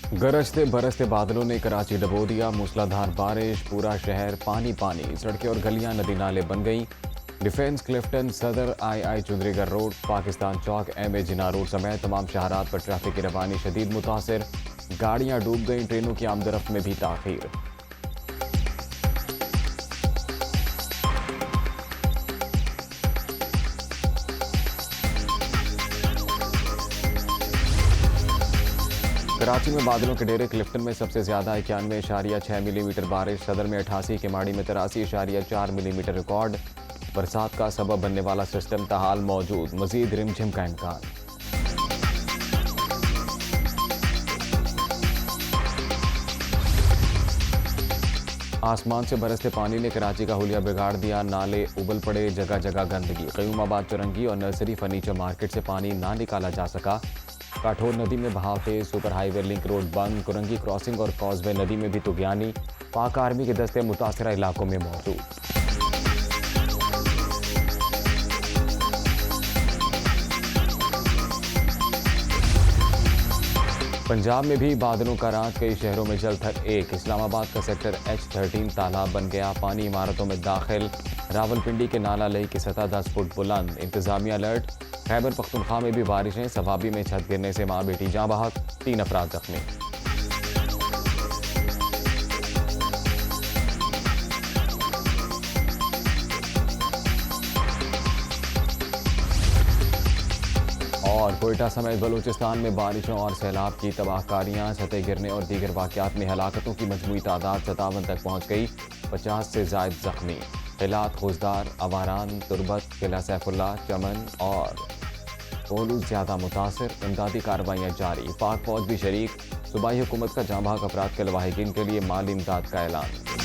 गरजते बरसते बादलों ने कराची डबो दिया। मूसलाधार बारिश, पूरा शहर पानी पानी, सड़कें और गलियां नदी नाले बन गईं। Defence, Clifton, Saddar, I Chundrigar road, Pakistan Chowk, M A Jinnah road समेत तमाम शहरात पर ट्रैफिक की रवानी शदीद मुतासर। गाड़ियां डूब गईं, ट्रेनों की आमदरफ्त में भी ताखीर। कराची में बादलों के डेरे, क्लिफ्टन में सबसे ज्यादा 91.6 मिलीमीटर बारिश, सदर में 88, किमाड़ी में 83.4 मिलीमीटर रिकॉर्ड। बरसात का सबब बनने वाला सिस्टम ताहाल मौजूद, मजीद रिमझिम का इम्कान। आसमान से बरसते पानी ने कराची का हुलिया बिगाड़ दिया। नाले उबल पड़े, जगह जगह गंदगी। क़यूमाबाद चुरंगी और नर्सरी फर्नीचर मार्केट से पानी ना निकाला जा सका। काठोर नदी में बहाव तेज, सुपर हाईवे लिंक रोड बंद। कुरंगी क्रॉसिंग और कॉजवे नदी में भी तुगयानी। पाक आर्मी के दस्ते मुतासरा इलाकों में मौजूद। पंजाब में भी बादलों का रात, कई शहरों में जल थक एक। इस्लामाबाद का सेक्टर H13 तालाब बन गया, पानी इमारतों में दाखिल। रावलपिंडी के नाला लई की सतह 10 फुट बुलंद, इंतजामिया अलर्ट। खैबर पख्तूनख्वा में भी बारिशें, सवाबी में छत गिरने से मां बेटी जाँ बहक, 3 अफराद जख्मी। और कोयटा समेत बलूचिस्तान में बारिशों और सैलाब की तबाहकारियां, छतें गिरने और दीगर वाक़यात में हलाकतों की मजमूई तादाद 57 तक पहुँच गई, 50 से ज़ायद जख्मी। हिलात, खुजदार, अवारान, तुरबत, किला सैफुल्ला, चमन और कोलू ज़्यादा मुतासर। इमदादी कार्रवाइयाँ जारी, पाक फौज भी शरीक। सूबाई हुकूमत का जाँ बहक अफराद के लवाहिकीन के लिए माली इमदाद का ऐलान।